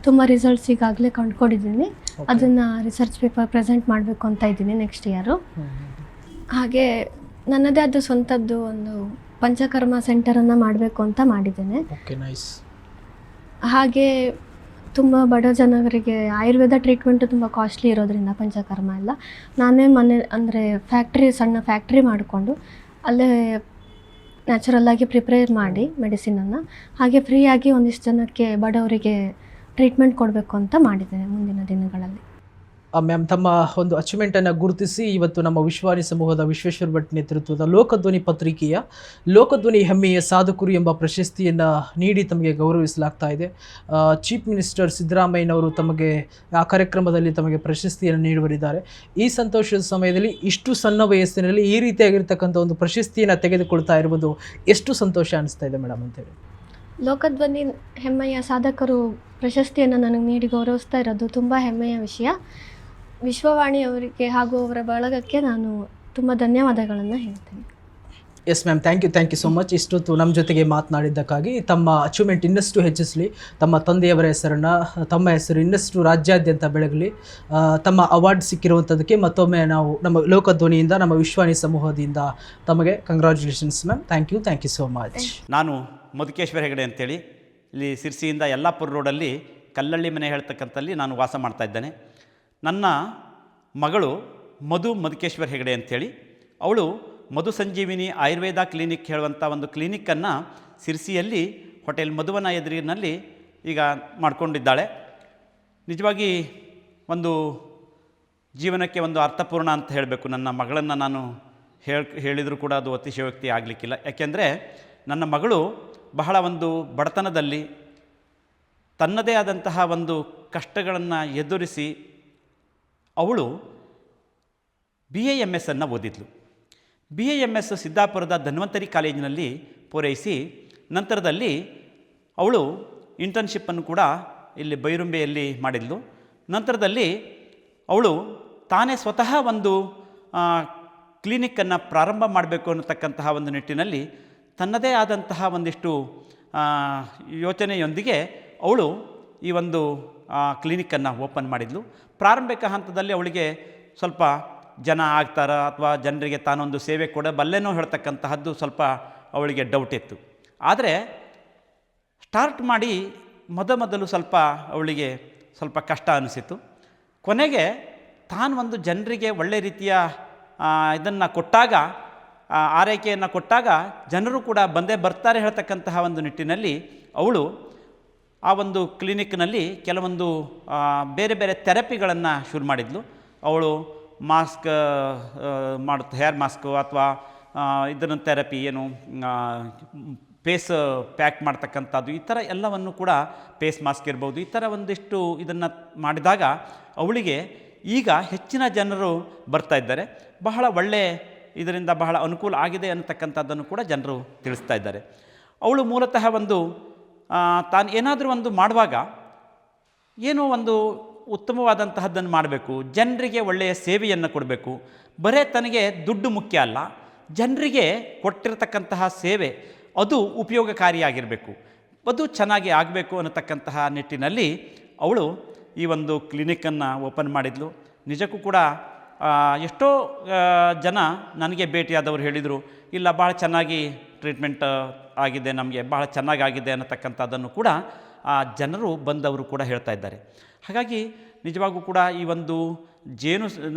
ತುಂಬ ರಿಸಲ್ಟ್ಸ್ ಈಗಾಗಲೇ ಕಂಡುಕೊಂಡಿದ್ದೀನಿ. ಅದನ್ನು ರಿಸರ್ಚ್ ಪೇಪರ್ ಪ್ರೆಸೆಂಟ್ ಮಾಡಬೇಕು ಅಂತ ಇದ್ದೀನಿ ನೆಕ್ಸ್ಟ್ ಇಯರು. ಹಾಗೆ ನನ್ನದೇ ಆದ ಸ್ವಂತದ್ದು ಒಂದು ಪಂಚಕರ್ಮ ಸೆಂಟರನ್ನು ಮಾಡಬೇಕು ಅಂತ ಮಾಡಿದ್ದೇನೆ. ಹಾಗೆ ತುಂಬ ಬಡ ಜನರಿಗೆ ಆಯುರ್ವೇದ ಟ್ರೀಟ್ಮೆಂಟು ತುಂಬ ಕಾಸ್ಟ್ಲಿ ಇರೋದ್ರಿಂದ ಪಂಚಕರ್ಮ ಎಲ್ಲ ನಾನೇ ಅಂದರೆ ಸಣ್ಣ ಫ್ಯಾಕ್ಟ್ರಿ ಮಾಡಿಕೊಂಡು ಅಲ್ಲೇ ನ್ಯಾಚುರಲ್ಲಾಗಿ ಪ್ರಿಪೇರ್ ಮಾಡಿ ಮೆಡಿಸಿನನ್ನು ಹಾಗೆ ಫ್ರೀಯಾಗಿ ಒಂದಿಷ್ಟು ಜನಕ್ಕೆ ಬಡವರಿಗೆ ಟ್ರೀಟ್ಮೆಂಟ್ ಕೊಡಬೇಕು ಅಂತ ಮಾಡಿದ್ದೇನೆ ಮುಂದಿನ ದಿನಗಳಲ್ಲಿ. ಮ್ಯಾಮ್, ತಮ್ಮ ಒಂದು ಅಚೀವ್ಮೆಂಟನ್ನು ಗುರುತಿಸಿ ಇವತ್ತು ನಮ್ಮ ವಿಶ್ವಾನಿ ಸಮೂಹದ ವಿಶ್ವೇಶ್ವರ ಭಟ್ ನೇತೃತ್ವದ ಲೋಕಧ್ವನಿ ಪತ್ರಿಕೆಯ ಲೋಕಧ್ವನಿ ಹೆಮ್ಮೆಯ ಸಾಧಕರು ಎಂಬ ಪ್ರಶಸ್ತಿಯನ್ನು ನೀಡಿ ತಮಗೆ ಗೌರವಿಸಲಾಗ್ತಾ ಇದೆ. ಚೀಫ್ ಮಿನಿಸ್ಟರ್ ಸಿದ್ದರಾಮಯ್ಯನವರು ತಮಗೆ ಆ ಕಾರ್ಯಕ್ರಮದಲ್ಲಿ ತಮಗೆ ಪ್ರಶಸ್ತಿಯನ್ನು ನೀಡುವರಿದ್ದಾರೆ. ಈ ಸಂತೋಷದ ಸಮಯದಲ್ಲಿ ಇಷ್ಟು ಸಣ್ಣ ವಯಸ್ಸಿನಲ್ಲಿ ಈ ರೀತಿಯಾಗಿರ್ತಕ್ಕಂಥ ಒಂದು ಪ್ರಶಸ್ತಿಯನ್ನು ತೆಗೆದುಕೊಳ್ತಾ ಇರುವುದು ಎಷ್ಟು ಸಂತೋಷ ಅನಿಸ್ತಾ ಇದೆ ಮೇಡಮ್ ಅಂತೇಳಿ? ಲೋಕಧ್ವನಿ ಹೆಮ್ಮೆಯ ಸಾಧಕರು ಪ್ರಶಸ್ತಿಯನ್ನು ನನಗೆ ನೀಡಿ ಗೌರವಿಸ್ತಾ ಇರೋದು ತುಂಬ ಹೆಮ್ಮೆಯ ವಿಷಯ. ವಿಶ್ವವಾಣಿ ಅವರಿಗೆ ಹಾಗೂ ಅವರ ಬಳಗಕ್ಕೆ ನಾನು ತುಂಬ ಧನ್ಯವಾದಗಳನ್ನು ಹೇಳ್ತೀನಿ. Yes ma'am, thank you so much. ಇಷ್ಟೊತ್ತು ನಮ್ಮ ಜೊತೆಗೆ ಮಾತನಾಡಿದ್ದಕ್ಕಾಗಿ. ತಮ್ಮ ಅಚೀವ್ಮೆಂಟ್ ಇನ್ನಷ್ಟು ಹೆಚ್ಚಿಸಲಿ, ತಮ್ಮ ತಂದೆಯವರ ಹೆಸರನ್ನು, ತಮ್ಮ ಹೆಸರು ಇನ್ನಷ್ಟು ರಾಜ್ಯಾದ್ಯಂತ ಬೆಳಗಲಿ. ತಮ್ಮ ಅವಾರ್ಡ್ ಸಿಕ್ಕಿರುವಂಥದ್ದಕ್ಕೆ ಮತ್ತೊಮ್ಮೆ ನಾವು ನಮ್ಮ ಲೋಕಧ್ವನಿಯಿಂದ, ನಮ್ಮ ವಿಶ್ವಾನಿ ಸಮೂಹದಿಂದ ತಮಗೆ congratulations ma'am. Thank you so much. ನಾನು ಮಧುಕೇಶ್ವರ ಹೆಗಡೆ ಅಂತೇಳಿ ಇಲ್ಲಿ ಸಿರ್ಸಿಯಿಂದ ಯಲ್ಲಾಪುರ ರೋಡಲ್ಲಿ ಕಲ್ಲಳ್ಳಿ ಮನೆ ಹೇಳ್ತಕ್ಕಂಥಲ್ಲಿ ನಾನು ವಾಸ ಮಾಡ್ತಾಯಿದ್ದೇನೆ. ನನ್ನ ಮಗಳು ಮಧುಕೇಶ್ವರ ಹೆಗಡೆ ಅಂಥೇಳಿ, ಅವಳು ಮಧು ಸಂಜೀವಿನಿ ಆಯುರ್ವೇದ ಕ್ಲಿನಿಕ್ ಹೇಳುವಂಥ ಒಂದು ಕ್ಲಿನಿಕ್ಕನ್ನು ಸಿರ್ಸಿಯಲ್ಲಿ ಹೋಟೆಲ್ ಮಧುವನ ಎದುರಿನಲ್ಲಿ ಈಗ ಮಾಡಿಕೊಂಡಿದ್ದಾಳೆ. ನಿಜವಾಗಿ ಒಂದು ಜೀವನಕ್ಕೆ ಒಂದು ಅರ್ಥಪೂರ್ಣ ಅಂತ ಹೇಳಬೇಕು. ನನ್ನ ಮಗಳನ್ನು ನಾನು ಹೇಳಿದರೂ ಕೂಡ ಅದು ಅತಿಶಯೋಕ್ತಿ ಆಗಲಿಕ್ಕಿಲ್ಲ. ಯಾಕೆಂದರೆ ನನ್ನ ಮಗಳು ಬಹಳ ಒಂದು ಬಡತನದಲ್ಲಿ ತನ್ನದೇ ಆದಂತಹ ಒಂದು ಕಷ್ಟಗಳನ್ನು ಎದುರಿಸಿ ಅವಳು BAMS ಓದಿದ್ಲು. BAMS ಸಿದ್ದಾಪುರದ ಧನ್ವಂತರಿ ಕಾಲೇಜಿನಲ್ಲಿ ಪೂರೈಸಿ ನಂತರದಲ್ಲಿ ಅವಳು ಇಂಟರ್ನ್ಶಿಪ್ಪನ್ನು ಕೂಡ ಇಲ್ಲಿ ಬೈರುಂಬೆಯಲ್ಲಿ ಮಾಡಿದ್ಲು. ನಂತರದಲ್ಲಿ ಅವಳು ತಾನೇ ಸ್ವತಃ ಒಂದು ಕ್ಲಿನಿಕ್ಕನ್ನು ಪ್ರಾರಂಭ ಮಾಡಬೇಕು ಅನ್ನತಕ್ಕಂತಹ ಒಂದು ನಿಟ್ಟಿನಲ್ಲಿ ತನ್ನದೇ ಆದಂತಹ ಒಂದಿಷ್ಟು ಯೋಚನೆಯೊಂದಿಗೆ ಅವಳು ಈ ಒಂದು ಕ್ಲಿನಿಕ್ಕನ್ನು ಓಪನ್ ಮಾಡಿದ್ಲು. ಪ್ರಾರಂಭಿಕ ಹಂತದಲ್ಲಿ ಅವಳಿಗೆ ಸ್ವಲ್ಪ ಜನ ಆಗ್ತಾರ ಅಥವಾ ಜನರಿಗೆ ತಾನೊಂದು ಸೇವೆ ಕೊಡಬಲ್ಲೆನೋ ಹೇಳ್ತಕ್ಕಂತಹದ್ದು ಸ್ವಲ್ಪ ಅವಳಿಗೆ ಡೌಟ್ ಇತ್ತು. ಆದರೆ ಸ್ಟಾರ್ಟ್ ಮಾಡಿ ಮೊದಲು ಸ್ವಲ್ಪ ಅವಳಿಗೆ ಸ್ವಲ್ಪ ಕಷ್ಟ ಅನಿಸಿತು. ಕೊನೆಗೆ ತಾನು ಒಂದು ಜನರಿಗೆ ಒಳ್ಳೆ ರೀತಿಯ ಇದನ್ನು ಕೊಟ್ಟಾಗ, ಆರೈಕೆಯನ್ನು ಕೊಟ್ಟಾಗ ಜನರು ಕೂಡ ಬಂದೇ ಬರ್ತಾರೆ ಹೇಳ್ತಕ್ಕಂತಹ ಒಂದು ನಿಟ್ಟಿನಲ್ಲಿ ಅವಳು ಆ ಒಂದು ಕ್ಲಿನಿಕ್ನಲ್ಲಿ ಕೆಲವೊಂದು ಬೇರೆ ಬೇರೆ ಥೆರಪಿಗಳನ್ನು ಶುರು ಮಾಡಿದ್ಲು. ಅವಳು ಮಾಸ್ಕ್ ಹೇರ್ ಮಾಸ್ಕು ಅಥವಾ ಇದನ್ನು ಥೆರಪಿ ಏನು ಫೇಸ್ ಪ್ಯಾಕ್ ಮಾಡ್ತಕ್ಕಂಥದ್ದು, ಈ ಥರ ಎಲ್ಲವನ್ನು ಕೂಡ ಫೇಸ್ ಮಾಸ್ಕ್ ಇರ್ಬೋದು, ಈ ಥರ ಒಂದಿಷ್ಟು ಇದನ್ನು ಮಾಡಿದಾಗ ಅವಳಿಗೆ ಈಗ ಹೆಚ್ಚಿನ ಜನರು ಬರ್ತಾ ಇದ್ದಾರೆ. ಬಹಳ ಒಳ್ಳೆ ಇದರಿಂದ ಬಹಳ ಅನುಕೂಲ ಆಗಿದೆ ಅನ್ನತಕ್ಕಂಥದ್ದನ್ನು ಕೂಡ ಜನರು ತಿಳಿಸ್ತಾ ಇದ್ದಾರೆ. ಅವಳು ಮೂಲತಃ ಒಂದು ತಾನು ಏನಾದರೂ ಒಂದು ಮಾಡುವಾಗ ಏನೋ ಒಂದು ಉತ್ತಮವಾದಂತಹದ್ದನ್ನು ಮಾಡಬೇಕು, ಜನರಿಗೆ ಒಳ್ಳೆಯ ಸೇವೆಯನ್ನು ಕೊಡಬೇಕು. ಬರೇ ತನಗೆ ದುಡ್ಡು ಮುಖ್ಯ ಅಲ್ಲ, ಜನರಿಗೆ ಕೊಟ್ಟಿರತಕ್ಕಂತಹ ಸೇವೆ ಅದು ಉಪಯೋಗಕಾರಿಯಾಗಿರಬೇಕು, ಅದು ಚೆನ್ನಾಗಿ ಆಗಬೇಕು ಅನ್ನತಕ್ಕಂತಹ ನಿಟ್ಟಿನಲ್ಲಿ ಅವಳು ಈ ಒಂದು ಕ್ಲಿನಿಕ್ಕನ್ನು ಓಪನ್ ಮಾಡಿದ್ಲು. ನಿಜಕ್ಕೂ ಕೂಡ ಎಷ್ಟೋ ಜನ ನನಗೆ ಭೇಟಿಯಾದವರು ಹೇಳಿದರು, ಇಲ್ಲ ಭಾಳ ಚೆನ್ನಾಗಿ ಟ್ರೀಟ್ಮೆಂಟ್ ಆಗಿದೆ, ನಮಗೆ ಭಾಳ ಚೆನ್ನಾಗಾಗಿದೆ ಅನ್ನತಕ್ಕಂಥದ್ದನ್ನು ಕೂಡ ಜನರು ಬಂದವರು ಕೂಡ ಹೇಳ್ತಾ ಇದ್ದಾರೆ. ಹಾಗಾಗಿ ನಿಜವಾಗೂ ಕೂಡ ಈ ಒಂದು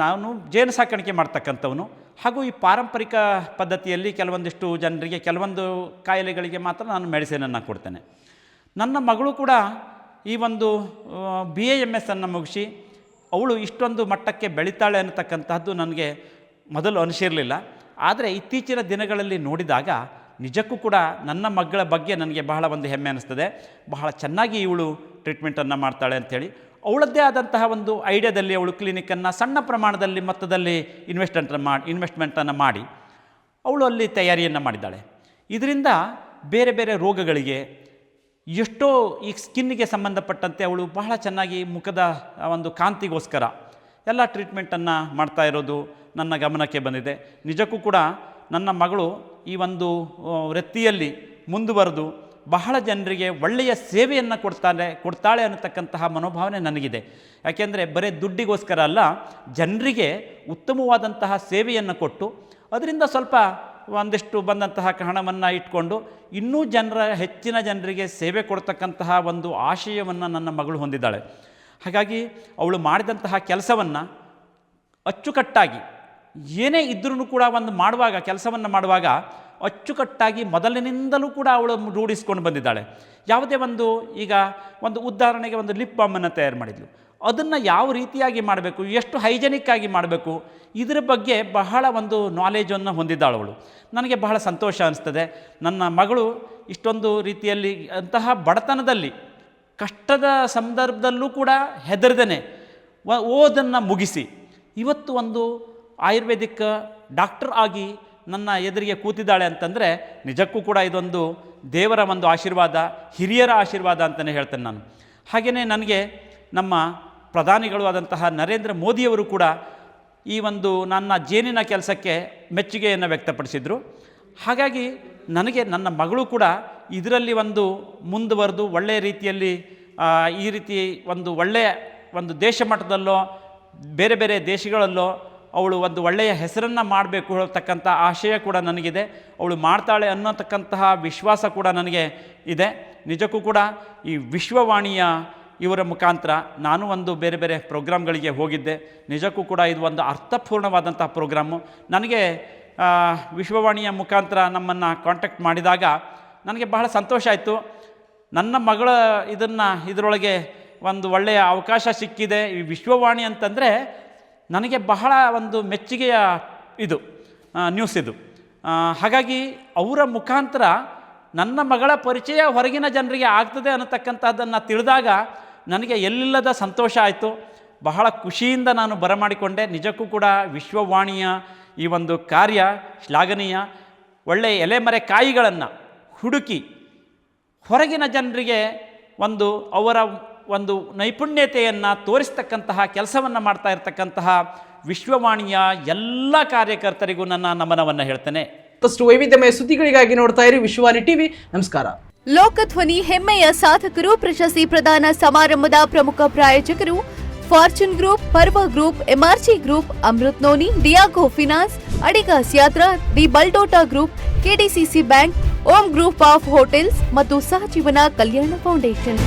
ನಾನು ಜೇನು ಸಾಕಾಣಿಕೆ ಮಾಡ್ತಕ್ಕಂಥವನು, ಹಾಗೂ ಈ ಪಾರಂಪರಿಕ ಪದ್ಧತಿಯಲ್ಲಿ ಕೆಲವೊಂದಿಷ್ಟು ಜನರಿಗೆ ಕೆಲವೊಂದು ಕಾಯಿಲೆಗಳಿಗೆ ಮಾತ್ರ ನಾನು ಮೆಡಿಸಿನನ್ನು ಕೊಡ್ತೇನೆ. ನನ್ನ ಮಗಳು ಕೂಡ ಈ ಒಂದು BAMS ಮುಗಿಸಿ ಅವಳು ಇಷ್ಟೊಂದು ಮಟ್ಟಕ್ಕೆ ಬೆಳೀತಾಳೆ ಅನ್ನತಕ್ಕಂಥದ್ದು ನನಗೆ ಮೊದಲು ಅನಿಸಿರಲಿಲ್ಲ. ಆದರೆ ಇತ್ತೀಚಿನ ದಿನಗಳಲ್ಲಿ ನೋಡಿದಾಗ ನಿಜಕ್ಕೂ ಕೂಡ ನನ್ನ ಮಗಳ ಬಗ್ಗೆ ನನಗೆ ಬಹಳ ಒಂದು ಹೆಮ್ಮೆ ಅನ್ನಿಸ್ತದೆ. ಬಹಳ ಚೆನ್ನಾಗಿ ಇವಳು ಟ್ರೀಟ್ಮೆಂಟನ್ನು ಮಾಡ್ತಾಳೆ ಅಂಥೇಳಿ ಅವಳದ್ದೇ ಆದಂತಹ ಒಂದು ಐಡಿಯಾದಲ್ಲಿ ಅವಳು ಕ್ಲಿನಿಕ್ಕನ್ನು ಸಣ್ಣ ಪ್ರಮಾಣದಲ್ಲಿ ಮೊತ್ತದಲ್ಲಿ ಇನ್ವೆಸ್ಟ್ಮೆಂಟನ್ನು ಮಾಡಿ ಅವಳು ಅಲ್ಲಿ ತಯಾರಿಯನ್ನು ಮಾಡಿದ್ದಾಳೆ. ಇದರಿಂದ ಬೇರೆ ಬೇರೆ ರೋಗಗಳಿಗೆ ಎಷ್ಟೋ ಈ ಸ್ಕಿನ್ನಿಗೆ ಸಂಬಂಧಪಟ್ಟಂತೆ ಅವಳು ಬಹಳ ಚೆನ್ನಾಗಿ ಮುಖದ ಒಂದು ಕಾಂತಿಗೋಸ್ಕರ ಎಲ್ಲ ಟ್ರೀಟ್ಮೆಂಟನ್ನು ಮಾಡ್ತಾ ಇರೋದು ನನ್ನ ಗಮನಕ್ಕೆ ಬಂದಿದೆ. ನಿಜಕ್ಕೂ ಕೂಡ ನನ್ನ ಮಗಳು ಈ ಒಂದು ವೃತ್ತಿಯಲ್ಲಿ ಮುಂದುವರೆದು ಬಹಳ ಜನರಿಗೆ ಒಳ್ಳೆಯ ಸೇವೆಯನ್ನು ಕೊಡ್ತಾಳೆ ಅನ್ನತಕ್ಕಂತಹ ಮನೋಭಾವನೆ ನನಗಿದೆ. ಯಾಕೆಂದರೆ ಬರೀ ದುಡ್ಡಿಗೋಸ್ಕರ ಅಲ್ಲ, ಜನರಿಗೆ ಉತ್ತಮವಾದಂತಹ ಸೇವೆಯನ್ನು ಕೊಟ್ಟು ಅದರಿಂದ ಸ್ವಲ್ಪ ಒಂದಿಷ್ಟು ಬಂದಂತಹ ಹಣವನ್ನು ಇಟ್ಕೊಂಡು ಇನ್ನೂ ಹೆಚ್ಚಿನ ಜನರಿಗೆ ಸೇವೆ ಕೊಡ್ತಕ್ಕಂತಹ ಒಂದು ಆಶಯವನ್ನು ನನ್ನ ಮಗಳು ಹೊಂದಿದ್ದಾಳೆ. ಹಾಗಾಗಿ ಅವಳು ಮಾಡಿದಂತಹ ಕೆಲಸವನ್ನು ಅಚ್ಚುಕಟ್ಟಾಗಿ ಏನೇ ಇದ್ರೂ ಕೂಡ ಕೆಲಸವನ್ನು ಮಾಡುವಾಗ ಅಚ್ಚುಕಟ್ಟಾಗಿ ಮೊದಲಿನಿಂದಲೂ ಕೂಡ ಅವಳು ರೂಢಿಸ್ಕೊಂಡು ಬಂದಿದ್ದಾಳೆ. ಯಾವುದೇ ಈಗ ಒಂದು ಉದಾಹರಣೆಗೆ ಒಂದು ಲಿಪ್ ಬಾಮನ್ನು ತಯಾರು ಮಾಡಿದ್ಲು. ಅದನ್ನು ಯಾವ ರೀತಿಯಾಗಿ ಮಾಡಬೇಕು, ಎಷ್ಟು ಹೈಜೆನಿಕ್ ಆಗಿ ಮಾಡಬೇಕು, ಇದರ ಬಗ್ಗೆ ಬಹಳ ಒಂದು ನಾಲೆಜನ್ನು ಹೊಂದಿದ್ದಾಳವಳು. ನನಗೆ ಬಹಳ ಸಂತೋಷ ಅನಿಸ್ತದೆ. ನನ್ನ ಮಗಳು ಇಷ್ಟೊಂದು ರೀತಿಯಲ್ಲಿ ಅಂತಹ ಬಡತನದಲ್ಲಿ ಕಷ್ಟದ ಸಂದರ್ಭದಲ್ಲೂ ಕೂಡ ಹೆದರದೇನೆ ಓದನ್ನು ಮುಗಿಸಿ ಇವತ್ತು ಒಂದು ಆಯುರ್ವೇದಿಕ್ ಡಾಕ್ಟರ್ ಆಗಿ ನನ್ನ ಎದುರಿಗೆ ಕೂತಿದ್ದಾಳೆ ಅಂತಂದರೆ ನಿಜಕ್ಕೂ ಕೂಡ ಇದೊಂದು ದೇವರ ಒಂದು ಆಶೀರ್ವಾದ, ಹಿರಿಯರ ಆಶೀರ್ವಾದ ಅಂತಲೇ ಹೇಳ್ತೇನೆ ನಾನು. ಹಾಗೆಯೇ ನನಗೆ ನಮ್ಮ ಪ್ರಧಾನಿಗಳು ಆದಂತಹ ನರೇಂದ್ರ ಮೋದಿಯವರು ಕೂಡ ಈ ಒಂದು ನನ್ನ ಜೇನಿನ ಕೆಲಸಕ್ಕೆ ಮೆಚ್ಚುಗೆಯನ್ನು ವ್ಯಕ್ತಪಡಿಸಿದರು. ಹಾಗಾಗಿ ನನಗೆ ನನ್ನ ಮಗಳು ಕೂಡ ಇದರಲ್ಲಿ ಒಂದು ಮುಂದುವರೆದು ಒಳ್ಳೆಯ ರೀತಿಯಲ್ಲಿ ಈ ರೀತಿ ಒಂದು ಒಳ್ಳೆಯ ಒಂದು ದೇಶ ಮಟ್ಟದಲ್ಲೋ ಬೇರೆ ಬೇರೆ ದೇಶಗಳಲ್ಲೋ ಅವಳು ಒಂದು ಒಳ್ಳೆಯ ಹೆಸರನ್ನು ಮಾಡಬೇಕು ಹೇಳ್ತಕ್ಕಂಥ ಆಶಯ ಕೂಡ ನನಗಿದೆ. ಅವಳು ಮಾಡ್ತಾಳೆ ಅನ್ನೋತಕ್ಕಂತಹ ವಿಶ್ವಾಸ ಕೂಡ ನನಗೆ ಇದೆ. ನಿಜಕ್ಕೂ ಕೂಡ ಈ ವಿಶ್ವವಾಣಿಯ ಇವರ ಮುಖಾಂತರ ನಾನು ಒಂದು ಬೇರೆ ಬೇರೆ ಪ್ರೋಗ್ರಾಮ್ಗಳಿಗೆ ಹೋಗಿದ್ದೆ. ನಿಜಕ್ಕೂ ಕೂಡ ಇದು ಒಂದು ಅರ್ಥಪೂರ್ಣವಾದಂಥ ಪ್ರೋಗ್ರಾಮು. ನನಗೆ ವಿಶ್ವವಾಣಿಯ ಮುಖಾಂತರ ನಮ್ಮನ್ನು ಕಾಂಟ್ಯಾಕ್ಟ್ ಮಾಡಿದಾಗ ನನಗೆ ಬಹಳ ಸಂತೋಷ ಆಯಿತು. ನನ್ನ ಮಗಳ ಇದರೊಳಗೆ ಒಂದು ಒಳ್ಳೆಯ ಅವಕಾಶ ಸಿಕ್ಕಿದೆ. ಈ ವಿಶ್ವವಾಣಿ ಅಂತಂದರೆ ನನಗೆ ಬಹಳ ಒಂದು ಮೆಚ್ಚುಗೆಯ ಇದು ನ್ಯೂಸ್ ಇದು. ಹಾಗಾಗಿ ಅವರ ಮುಖಾಂತರ ನನ್ನ ಮಗಳ ಪರಿಚಯ ಹೊರಗಿನ ಜನರಿಗೆ ಆಗ್ತದೆ ಅನ್ನತಕ್ಕಂಥದ್ದನ್ನು ತಿಳಿದಾಗ ನನಗೆ ಎಲ್ಲಿಲ್ಲದ ಸಂತೋಷ ಆಯಿತು. ಬಹಳ ಖುಷಿಯಿಂದ ನಾನು ಬರಮಾಡಿಕೊಂಡೆ. ನಿಜಕ್ಕೂ ಕೂಡ ವಿಶ್ವವಾಣಿಯ ಈ ಒಂದು ಕಾರ್ಯ ಶ್ಲಾಘನೀಯ. ಒಳ್ಳೆಯ ಎಲೆಮರೆ ಕಾಯಿಗಳನ್ನು ಹುಡುಕಿ ಹೊರಗಿನ ಜನರಿಗೆ ಒಂದು ಅವರ ಒಂದು ನೈಪುಣ್ಯತೆಯನ್ನು ತೋರಿಸ್ತಕ್ಕಂತಹ ಕೆಲಸವನ್ನು ಮಾಡ್ತಾ ಇರತಕ್ಕಂತಹ ವಿಶ್ವವಾಣಿಯ ಎಲ್ಲ ಕಾರ್ಯಕರ್ತರಿಗೂ ನನ್ನ ನಮನವನ್ನು ಹೇಳ್ತೇನೆ. ಮತ್ತಷ್ಟು ವೈವಿಧ್ಯಮಯ ಸುದ್ದಿಗಳಿಗಾಗಿ ನೋಡ್ತಾ ಇರಿ ವಿಶ್ವವಾಣಿ ಟಿವಿ. ನಮಸ್ಕಾರ. ಲೋಕಧ್ವನಿ ಹೆಮ್ಮೆಯ ಸಾಧಕರು ಪ್ರಶಸ್ತಿ ಪ್ರದಾನ ಸಮಾರಂಭದ ಪ್ರಮುಖ ಪ್ರಾಯೋಜಕರು fortune group, Parva group, MRG group, Amrit noni, Diego finance, Adigas Yatra, the Baldota group, KDCC bank, Om group of hotels ಮತ್ತು ಸಹಜೀವನ ಕಲ್ಯಾಣ ಫೌಂಡೇಶನ್.